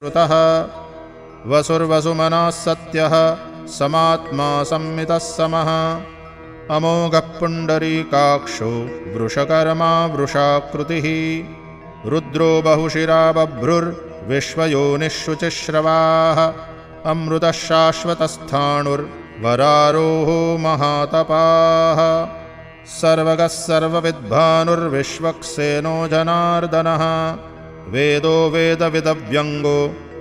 श्रुतः वसुर्वसुमनः सत्यः समात्मा संमितः समः अमोघः पुण्डरीकाक्षो वृषकर्मा वृषाकृतिः रुद्रो बहुशिरा बभ्रुर्विश्वयोनिःशुचिश्रवाः अमृतः शाश्वतस्थाणुर्वरारोहो महातपाः सर्वगः सर्वविद्भानुर्विश्वक्सेनो जनार्दनः वेदो वेदविदव्यङ्गो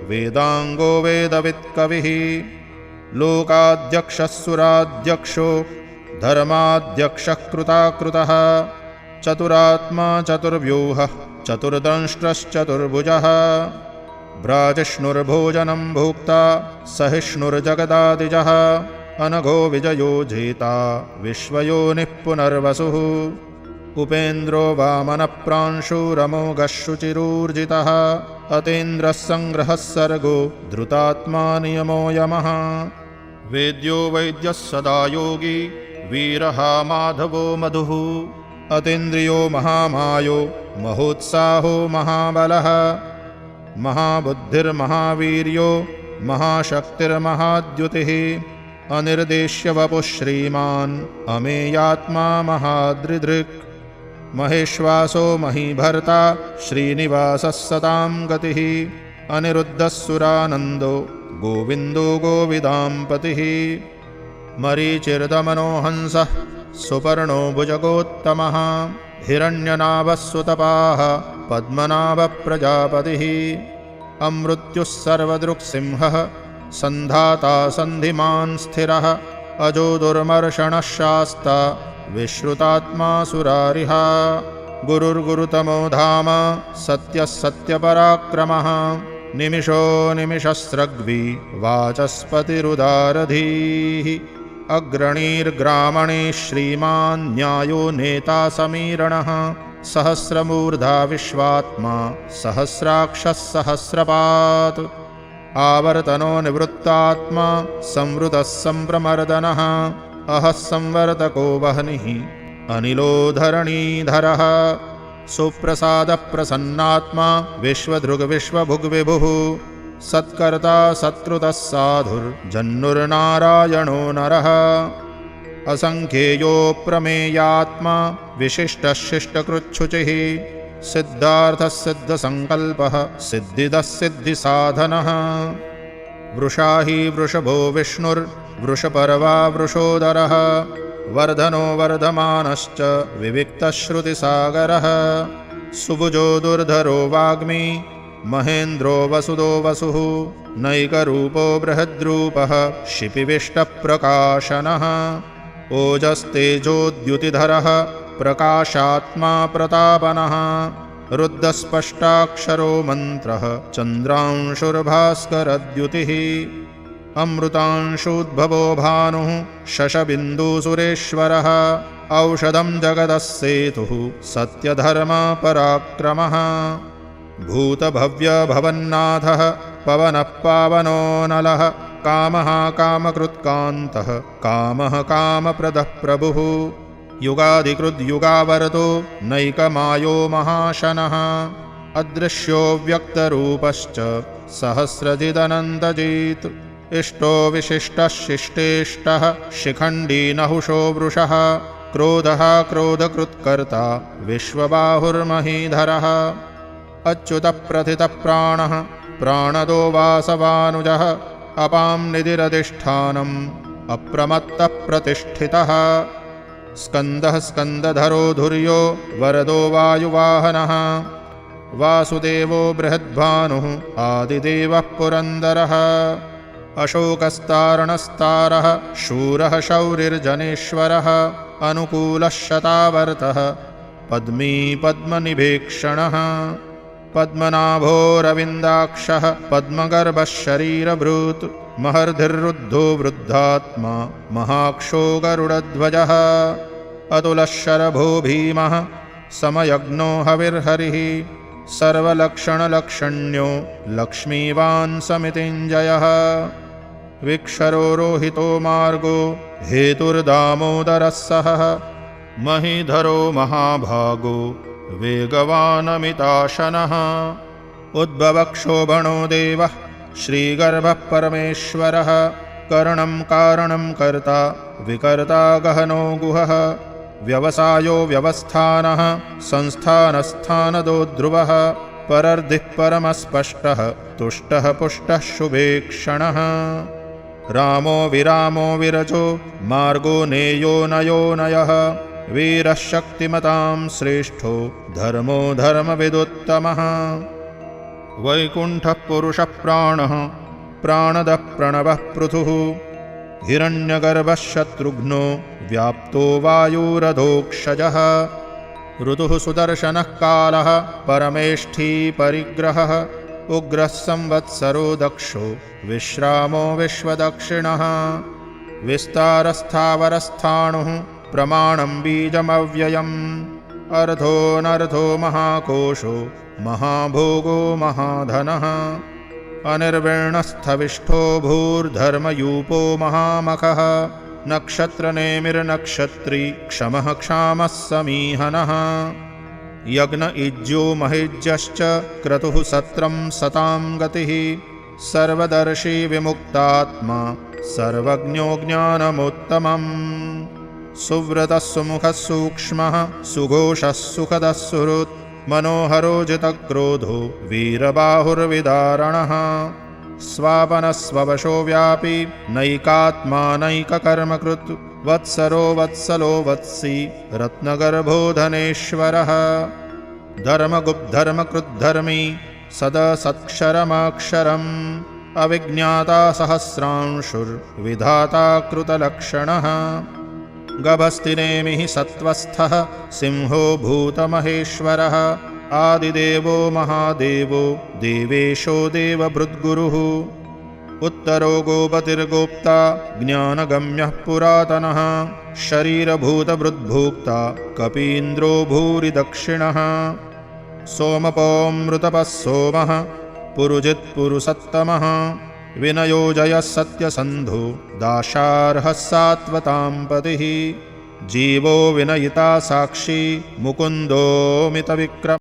वेदाङ्गो वेदवित्कविः लोकाध्यक्षः सुराध्यक्षो धर्माध्यक्षः कृताकृतः चतुरात्मा चतुर्व्यूहः चतुर्दंष्ट्रश्चतुर्भुजः भ्राजिष्णुर्भोजनं भोक्ता सहिष्णुर्जगदादिजः अनघो विजयो जेता विश्वयोनिः पुनर्वसुः उपेन्द्रो वामनप्रांशुरमोघः शुचिरूर्जितः अतीन्द्रः सङ्ग्रहः सर्गो धृतात्मा नियमो यमः वेद्यो वैद्यः सदा योगी वीरः माधवो मधुः अतीन्द्रियो महामायो महोत्साहो महाबलः महाबुद्धिर्महावीर्यो महाशक्तिर्महाद्युतिः अनिर्देश्य वपुः श्रीमान् अमेयात्मा महादृदृक् महेश्वासो महीभर्ता श्रीनिवासः सतां गतिः अनिरुद्धः सुरानन्दो गोविन्दो गोविदाम्पतिः मरीचिर्दमनो हंसः सुपर्णो भुजगोत्तमः हिरण्यनाभः सुतपाः पद्मनाभः प्रजापतिः अमृत्युः सर्वदृक्सिंहः सन्धाता सन्धिमान् स्थिरः अजो दुर्मर्षणः शास्ता विश्रुतात्मा सुरारिः गुरुर्गुरुतमो धाम सत्यः सत्यपराक्रमः निमिषो निमिषस्रग्वी वाचस्पतिरुदारधीः अग्रणीर्ग्रामणे श्रीमान् न्यायो नेता समीरणः सहस्रमूर्धा विश्वात्मा सहस्राक्षः सहस्रपात् आवर्तनो निवृत्तात्मा संवृतः सम्प्रमर्दनः अहः संवर्तको वह्निः अनिलो धरणीधरः सुप्रसादप्रसन्नात्मा विश्वधृग्विश्वभुग्विभुः सत्कर्ता सत्कृतः साधुर्जन्नुर्नारायणो नरः असङ्ख्येयो प्रमेयात्मा विशिष्टः शिष्टकृच्छुचिः सिद्धार्थः सिद्धसङ्कल्पः सिद्धिदः सिद्धिसाधनः वृषा हि वृषभो विष्णुर्वृषपर्वा वृषोदरः वर्धनो वर्धमानश्च विविक्तश्रुतिसागरः सुभुजो दुर्धरो वाग्मी महेन्द्रो वसुदो वसुः नैकरूपो बृहद्रूपः शिपिविष्टप्रकाशनः ओजस्तेजोद्युतिधरः प्रकाशात्मा प्रतापनः रुद्धस्पष्टाक्षरो मन्त्रः चन्द्रांशुर्भास्करद्युतिः अमृतांशोद्भवो भानुः शशबिन्दुसुरेश्वरः औषधं जगतः सेतुः सत्यधर्मपराक्रमः भूतभव्यभवन्नाथः पवनः पावनो नलः कामः कामकृत्कान्तः कामः कामप्रदः प्रभुः युगाधिकृद्युगावरतो नैकमायो महाशनः अदृश्यो व्यक्तरूपश्च सहस्रजिदनन्दजित् इष्टो विशिष्टः शिष्टेष्टः शिखण्डी नहुषो वृषः क्रोधः क्रोधकृत्कर्ता विश्वबाहुर्महीधरः अच्युतः प्रथितः प्राणः प्राणदो वासवानुजः अपां निधिरधिष्ठानम् अप्रमत्तः प्रतिष्ठितः स्कन्दः स्कन्दधरो धुर्यो वरदो वायुवाहनः वासुदेवो बृहद्भानुः आदिदेवः पुरन्दरः अशोकस्तारणस्तारः शूरः शौरिर्जनेश्वरः अनुकूलः शतावर्तः पद्मी पद्मनिभीक्षणः पद्मनाभोरविन्दाक्षः पद्मगर्भः शरीरभृत् महर्धिर्रुद्धो वृद्धात्मा महाक्षो गरुडध्वजः अतुलः शरभो भीमः समयज्ञो हविर्हरिः सर्वलक्षणलक्षण्यो लक्ष्मीवान् समितिञ्जयः विक्षरो रोहितो मार्गो हेतुर्दामोदरः सहः महीधरो महाभागो वेगवानमिताशनः उद्भवक्षोभणो देवः श्रीगर्भः परमेश्वरः करणं कारणं कर्ता विकर्ता गहनो गुहः व्यवसायो व्यवस्थानः संस्थानस्थानदो ध्रुवः परर्धिः परमस्पष्टः तुष्टः पुष्टः शुभेक्षणः रामो विरामो विरजो मार्गो नेयो नयो नयः वीरः शक्तिमतां श्रेष्ठो धर्मो धर्मविदुत्तमः वैकुण्ठः पुरुषः प्राणः प्राणदः प्रणवः पृथुः हिरण्यगर्भः शत्रुघ्नो व्याप्तो वायुरधोक्षजः ऋतुः सुदर्शनः कालः परमेष्ठी परिग्रहः उग्रः संवत्सरो दक्षो विश्रामो विश्वदक्षिणः विस्तारस्थावरस्थाणुः प्रमाणं बीजमव्ययम् अर्धोऽनर्धो महाकोशो महाभोगो महाधनः अनिर्विण्णस्थविष्ठो भूर्धर्मयूपो महामखः नक्षत्रनेमिर्नक्षत्री क्षमः क्षामः समीहनः यज्ञ इज्यो महिज्यश्च क्रतुः सत्रं सतां गतिः सर्वदर्शी विमुक्तात्मा सर्वज्ञो ज्ञानमुत्तमम् सुव्रतः सुमुखः सूक्ष्मः सुघोषः सुखदः सुहृत् मनोहरो जितक्रोधो वीरबाहुर्विदारणः स्वापनस्ववशो व्यापी नैकात्मा नैककर्मकृत् वत्सरो वत्सलो वत्सी रत्नगर्भो धनेश्वरः धर्मगुप्धर्मकृद्धर्मी सदसत्क्षरमाक्षरम् अविज्ञाता सहस्रांशुर्विधाता कृतलक्षणः गभस्तिनेमिः सत्त्वस्थः सिंहो भूतमहेश्वरः आदिदेवो महादेवो देवेशो देवभृद्गुरुः उत्तरो गोपतिर्गोप्ता ज्ञानगम्यः पुरातनः शरीरभूतभृद्भोक्ता कपीन्द्रो भूरि दक्षिणः सोमपोऽमृतपः सोमः पुरुजित्पुरुसत्तमः विनयो जयः सत्यसन्धो दाशार्हः सात्वतां पतिः जीवो विनयिता साक्षी मुकुन्दो मितविक्रमः।